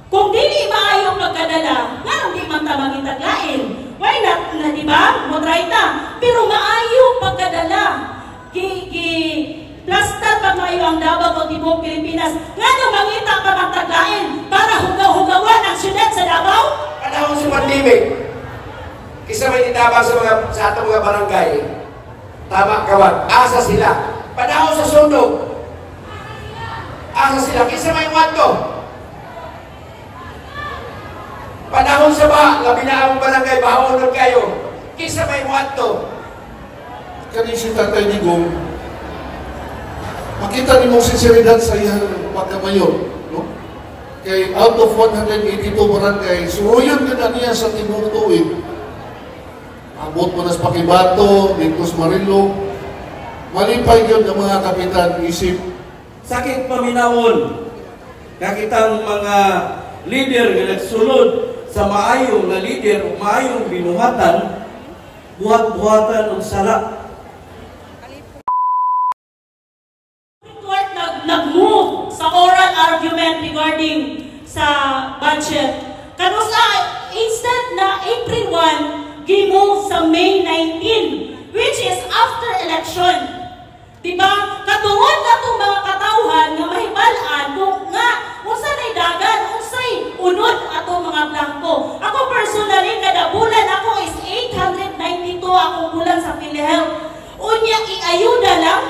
Kung dili maayo pagkadala, nga di man ta mangitaglain. Why not, na di ba? Mo try ta. Pero maayo pagkadala. Plastar pag maayo ang Davao o Tibok Pilipinas. Nga nang mangita pa magtaglain para hugaw-hugawan ang syudad sa Davao? Panahon sa pandemic, kisa may itabang sa atong mga barangay, tama kawan, asa sila. Panahon sa sunog, asa sila, kisa may wato. Panahon sa labi na ang barangay, bahonod kayo, kisa may wato. Kani si Tatay Digong, makita ni mong sinseridad sa iyang pagkamayon, no? Kay out of 182 barangay, suruyon ka na niya sa Timog Tuig. Abot mo na sa Pakibato, dito sa Marilog, malipay yun ng mga kapitan isip. Sakit paminawon, kakitang mga leader nga nagsulod sa maayong na leader o maayong binuhatan, buhat-buhatan ng sala. Nag-move sa oral argument regarding sa budget. Kanusa, instead na April 1, gi-move sa May 19, which is after election. Diba? Katungod na itong mga katauhan nga mahibalaan kung nga unsa na'y dagan, unsay unod atong mga blanco. Ako personally, kada bulan ako is 892 akong bulan sa PhilHealth. Unya, iayuda lang.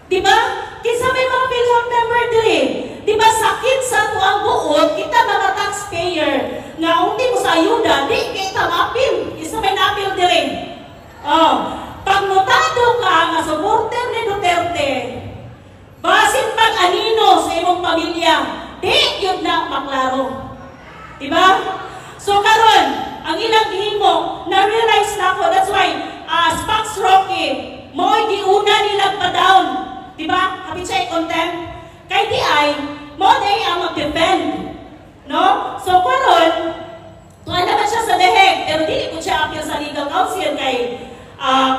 Diba? Kinsa may mga PhilHealth member diri. Diba sakit sa ito ang buod, kita mga taxpayer, nga unti mo sa ayuda, di kita mapil. Isa may napil diri. Pag notado ka nga supporter ni Duterte, basin pag anino sa imong pamilya, di yun na maklaro. Diba? So karon, ang ilang gihimo, na-realize na ako, that's why, Spax Rocky, mo'y giuna nilang pa-down. Diba? Kapit siya i-contempt. Kay di ay, mo na ang mag-defend. No? So, karon, tuwan naman siya sa deheg, pero di ko siya appeal sa legal counsel kay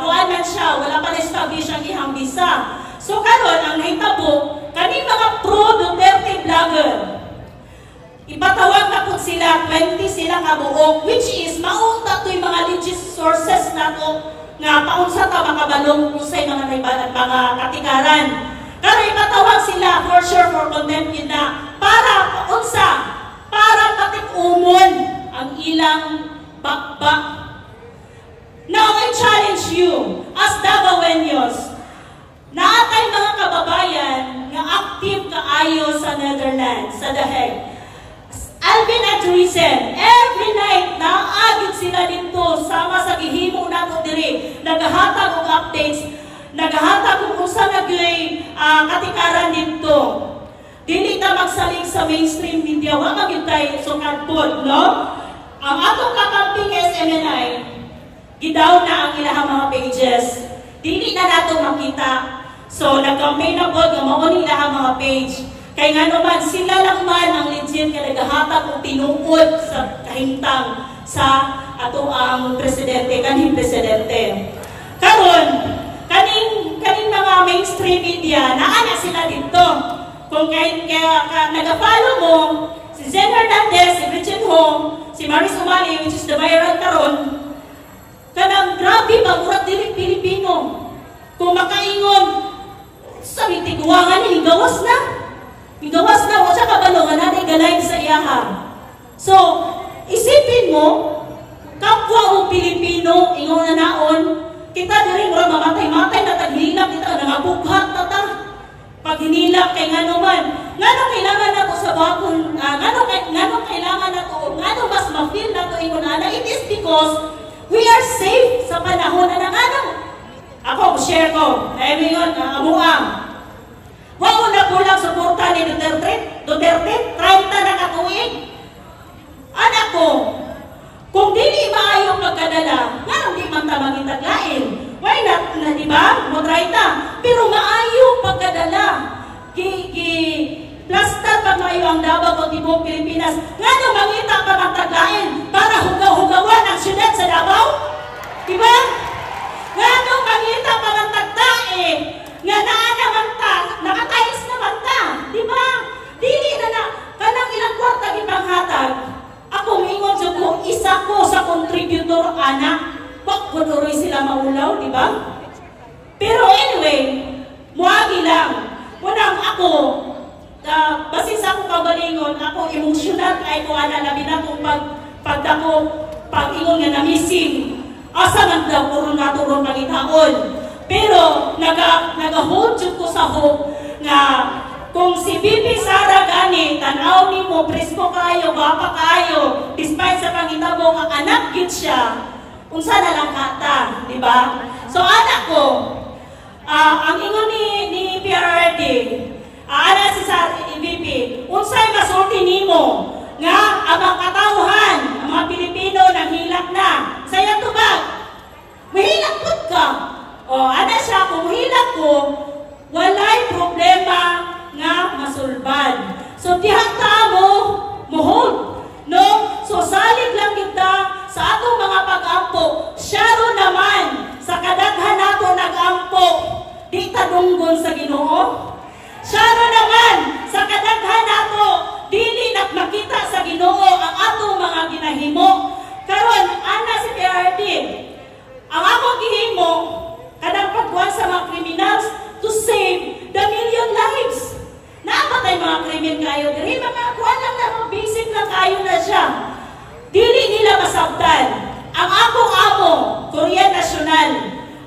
kuan man siya, wala pa na-establish ang ihang visa. So, karon, ang nahitabo, kaning mga pro-Duterte vlogger, ipatawag na po sila, 20 sila kabuok, which is maunta to yung mga legit sources na to, nga paunsa ta makabalong usay mga naibanan mga katikaran. Pero ipatawag sila for sure for contempt yun na para paunsa, para patik-umon ang ilang bakbak. Now I challenge you as Davaoenos, naatay mga kababayan nga active kaayo sa Netherlands, sa The Hague. Alvin at Ruizen, every night naagid sila dito sama sa gihimo nato diri, nagahatag og updates, nagahatag og usa nga katikaran dito. Dili ta magsalig sa mainstream media, wa magyud sukad pod, no? Ang atong kakamping SMNI, gidaw na ang ilahang mga pages. Dili na nato makita. So nag-campaign na pod nga mao ni ilahang mga page. Kaya nga naman, sila lang man ang legit nga nagahatag o tinuod sa kahintang sa ato ang presidente, kanhing presidente. Karon, kaning mga mainstream media, naana sila dito. Kung nag-follow mo, si Zen Hernandez, si Bridget Hong, si Maris Umali, which is the viral karon, kanang grabe, magurag dili Pilipino. Kung makaingon, sabi tiguangan, higawas na. Igawas na, o siya kabalo, nga natin galay sa iyaha. So, isipin mo, kapwa o Pilipino, ingon na naon, kita diri mura mamatay-matay na taghilak, kita nangabughat na ta. Pag hinilak kay nga naman, nga nung kailangan na to sa bakon, nga nung kailangan na to, nga nung mas ma-feel na to, ingon na, it is because we are safe sa panahon na nanganang. Ako, share ko, ay mo yun, amuang. Huwag mo na kulang suporta ni Duterte, 30 na katuig. Anak ko, kung dili maayo pagkadala, nga nung di man ta mangitaglain. Why not, na di ba? Mo 30. Pero maayo pagkadala. Plastar pag maayo ang Davao o Tibok Pilipinas. Nga nung mangita pa magtaglain para hugaw-hugawan ang syudad sa Davao. Di ba? Nga nung mangita pa magtaglain, nga naa naman ta, nakatayos naman ta, di ba? Dili na kanang ilang kwarta gipang sa maulaw, di ba? Pero anyway, muagi lang. Munang ako, basin sa akong kaugalingon, ako emotional kay ko ana labi na kung pag-ingon nga na missing. Asa man daw puro naturon pangitaon. Pero nag-hold ko sa hope nga kung si Bibi Sara gani, tanaw ni mo, presko kayo, bapa kayo, despite sa pangitabo nga anak gid siya, unsa na lang kata, di ba? So anak ko, ang ingon ni PRRD, ana si Sara VP, unsay masulti nimo nga ang mga katawhan, ang mga Pilipino naghilak na, saya tubag, mahilak pud ka. O, ana siya, kung mahilak ko, walay problema nga masulbad. So tihanta mo hold, no? So salig lang kita sa atong mga pag-ampo. Syaro naman sa kadaghan nato nag-ampo, di tanunggon sa Ginoo. Syaro naman sa kadaghan nato dili makita sa Ginoo ang atong mga ginahimo. Karon ana si PRD, ang akong gihimo kadang pagkuhan sa mga criminals to save the million lives. Naapatay mga krimen kayo, diri mga kuan lang na mga basic na kayo na siya. Dili nila masabtan. Ang akong amo, Korean National,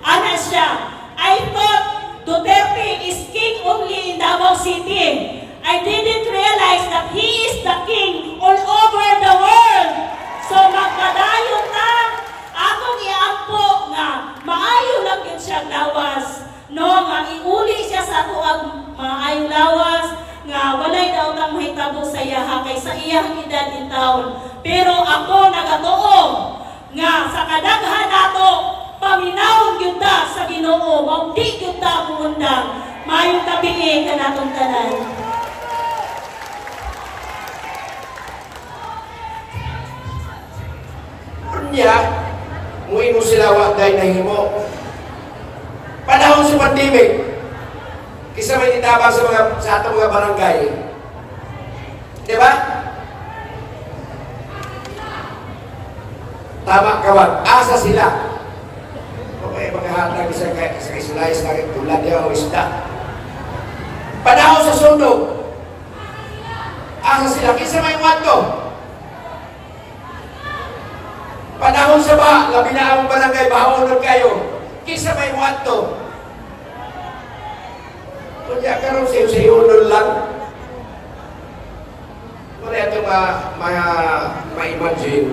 ana siya, I thought Duterte is king only in Davao City. I didn't realize that he is the king all over the world. So magpadayon ta, akong iampo nga, maayo lang yun siyang lawas. No, nga iuli siya sa ato ang maayong lawas, nga walay daw nang mahitabo sa iyaha kay sa iyang edad in taon. Pero ako nagatuo nga sa kadaghan nato paminawon gyud ta sa Ginoo, mabdi gyud ta muundang. Maayong tabi kanatong tanan. Unya, muwi mo sila wa dahil nahimo. Panahon sa pandemic, kisa may itabang sa atong mga barangay. Di ba? Tama kawan, asa sila. Okay, maghahatag sa kisulayas na rin tulad niya o isda. Panahon sa sunog, asa sila, kisa may wato. Panahon sa ba, labi na ang barangay, bahaunon kayo. Kisa may wato. Kaya karon siyo-siyo lang. Wala ito ma-imagine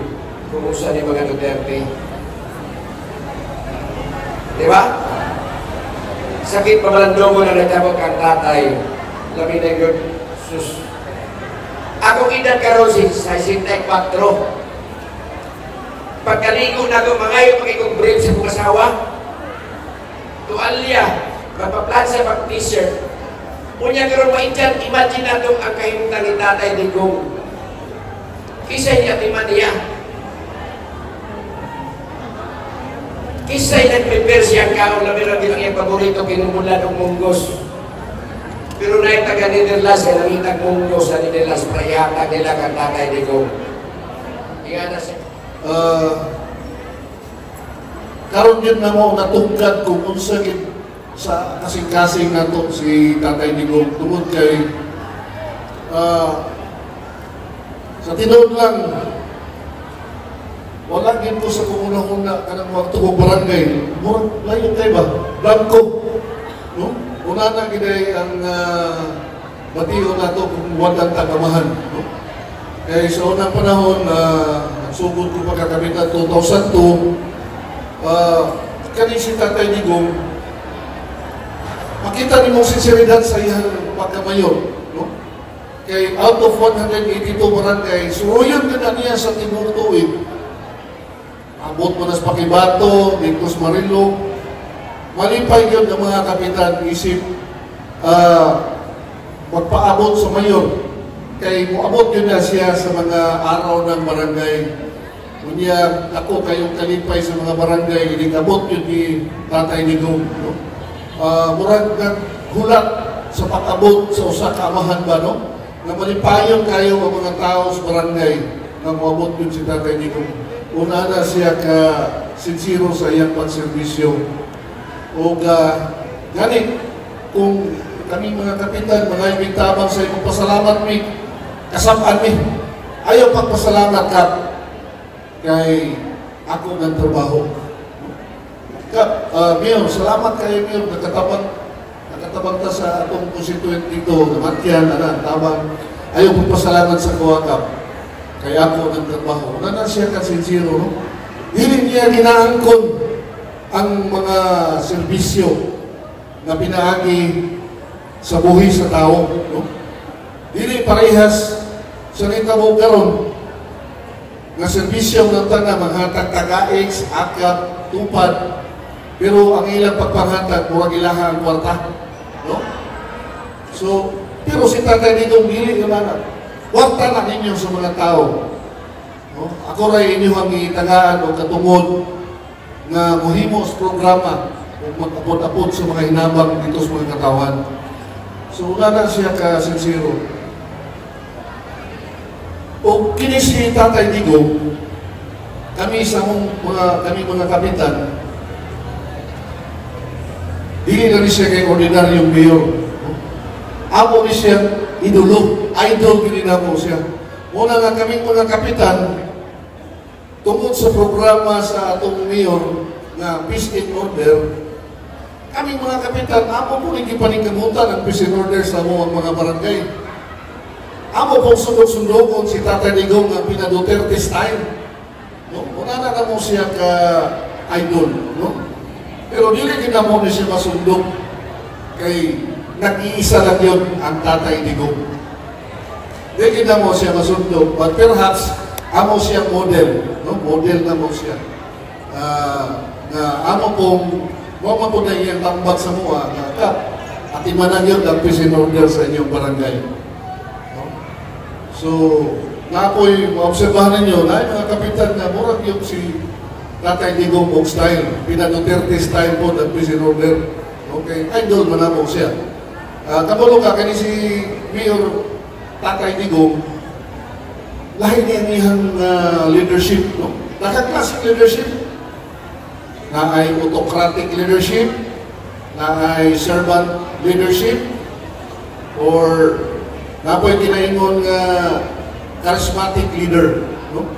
kung usa ni mga Duterte. Di ba? Sakit pamalandungo na nagtabot kang tatay. Labi na yun. Sus. Akong edad karon si 64. Pagkaligo na ko, mangayo pag-ikong brief sa kong asawa. Tualya, magpa-plan sa pag-t-shirt. Unya karon maityan, imagine nato ang kahimutan ni Tatay Digong. Kisay niya timan niya. Kisay nag-prepare siyang kaon, labi lang din ang iyang paborito, kinumulan ng munggos. Pero na yung taga-Netherlands, ay nangitag munggos sa Netherlands, prayata nila kang Tatay Digong. Iyan na siya. Karon yun na mo natungkad kung unsa gid sa kasing-kasing nato si Tatay Digong tungod kay sa tinuod lang wala gid ko sa kumuna-una kanang mga tubong barangay murag layo kay ba blanco no una na gid ang batiyo nato kung wadang tagamahan no kay sa unang panahon nagsugod ko pagkakabitan 2002 kani si Tatay Digong makita ni mong sinseridad sa iyang pagkamayor, no? Kay out of 182 barangay, suruyon ka na niya sa Timog Tuig. Abot mo na sa Pakibato, dito sa Marilog. Malipay yun ng mga kapitan, isip magpaabot sa mayor. Kay muabot yun na siya sa mga araw ng barangay. Kunya, ako kayong kalipay sa mga barangay, inigabot yun ni Tatay Digong, no? Murag hulat sa pag-abot sa usa ka amahan ba, no? Na malipayon kayo ang mga tao sa barangay na muabot yun si Tatay Digong. una na siya ka sincero sa iyang pagserbisyo. O gani, kung kami mga kapitan, mga ibigtabang sa iyong pasalamat mi, kasamaan mi, ayaw pagpasalamat ka kay ako ng trabaho. Mayor, salamat kayo, Mayor, nakatabang ta sa atong constituent dito, namatyan, tabang, ayaw pagpasalamat sa kuwakap kay ako ng trabaho. Una na siya kasinsiro, no? Hindi niya ginaangkon ang mga serbisyo na pinaagi sa buhi sa tao, no? Dili parehas sa nitabo karon nga serbisyo ng taga maghatag taga-ex, akap, tupad, pero ang ilang pagpanghatag murag ilaha ang kwarta, no? So, pero si Tatay Digong dili naman kwarta na ninyo sa mga tao, no? Ako ray inyong itagaan o katungod nga muhimos programa o magkapod-apod sa mga hinabang dito sa mga katawan. So, una na siya ka-sincero. O kini si Tatay Digong, kami mga kapitan, dili na siya kay ordinaryong mayor. Ako ni siya idolo, idol gini na po siya. Muna nga kami mga kapitan, tungkol sa programa sa atong mayor na Peace and Order, kami mga kapitan, ako po nagkipaningkamutan ang Peace and Order sa mga barangay. Ako pong sundok-sundogon si Tatay Digong ang pina-Duterte style. No? Una na mo siya ka-idol. No? Pero dili din na mo na siya masundok kay nag-iisa lang yun ang Tatay Digong. Dili din na mo siya masundok, but perhaps amo siya model. No? Model na mo siya. Na amo pong mo po na iyang tambak sa mua at imanan yun ang Peace and Order sa inyong barangay. So, nga po'y maobserbahan ninyo na mga kapitan na murag yung si Tatay Digong o style, pina-Duterte style po ng Peace and Order. Okay, idol man na po siya. Kamulo ka, kani si Mayor Tatay Digong, lahi niya niyang leadership, no? Nakaklasik leadership, na ay autocratic leadership, na ay servant leadership, or na po'y kinaingon nga charismatic leader, no?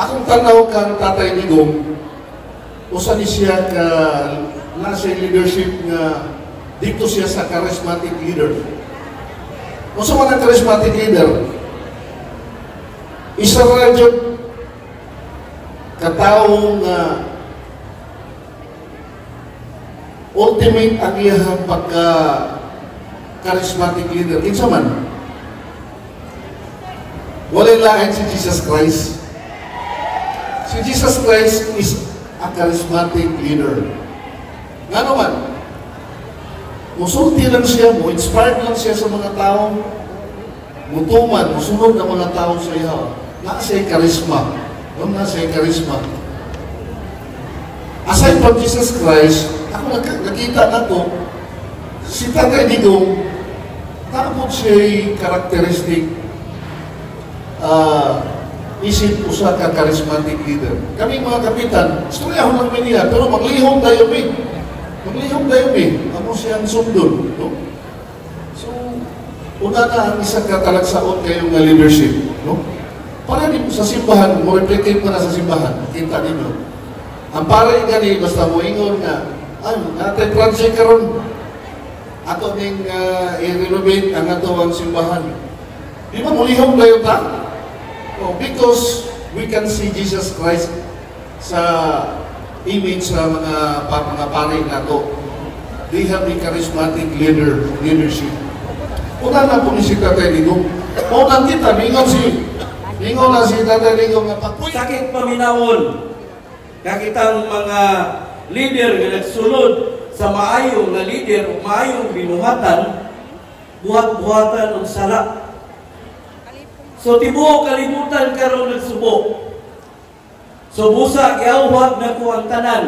Akong tanaw kang Tatay Digong, usa ni siya ka nasa leadership nga dito siya sa charismatic leader. Usa man ang charismatic leader, isa ra jud katao nga ultimate ang iyang pagka charismatic leader. Kinsa man? Walay lain si Jesus Christ. Si Jesus Christ is a charismatic leader. Nga naman, musulti lang siya, mo-inspired lang siya sa mga tao, mutuman, musunod ng mga tao sa iyo. Nasa charisma. Nasa charisma. Aside from Jesus Christ, ako nakita na to, si Tatay Digong, tapos siya'y karakteristik, isip usa ka charismatic leader. Kami mga kapitan, istorya ko lang niya, pero maglihong tayo mi. Maglihong tayo mi. Ako siyang sundon. No? So, una na ang isang katalagsaon kayong leadership. No? Para din sa simbahan, mo replicate mo na sa simbahan, kita ninyo. Ang pare gani, basta mo ingon nga, natin project karon ato ning i-renovate ang ato ang simbahan. Di ba mulihong tayo ta? Oh, because we can see Jesus Christ sa image sa mga pare nato. They have a charismatic leadership. Una na po ni si Tatay Digong. Una kita, mingon na si Tatay Digong nga pagpuy. Sakit paminawon, kakitang mga leader nga nagsulod sa maayong na leader o maayong binuhatan, buhat-buhatan o sala. So tibuok kalibutan karon nagsubo. So busa giawhag na ko ang tanan.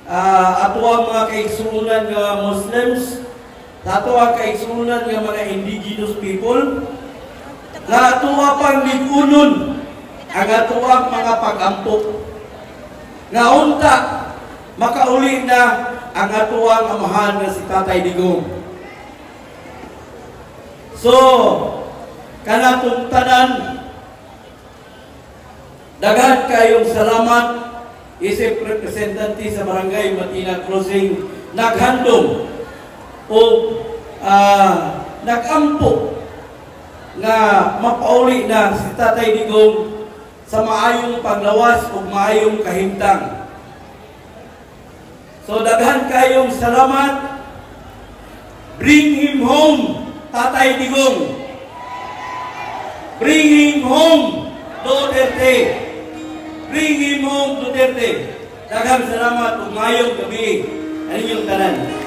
Ato ang mga kaigsuunan nga Muslims, ato ang kaigsuunan nga mga indigenous people, na ato pang likunon ang atuang mga pag-ampok. Nga unta, makauli na ang atuang amahan nga si Tatay Digong. So, kanatong tanan, daghan kayong salamat, isip representante sa Barangay Matina Crossing, naghandom o nag-ampok nga mapauli na si Tatay Digong sa maayong paglawas o maayong kahimtang. So, daghan kayong salamat. Bring him home, Tatay Digong. Bring him home, Duterte. Bring him home, Duterte. Daghang salamat ug maayong gabi. Ano yung tanan?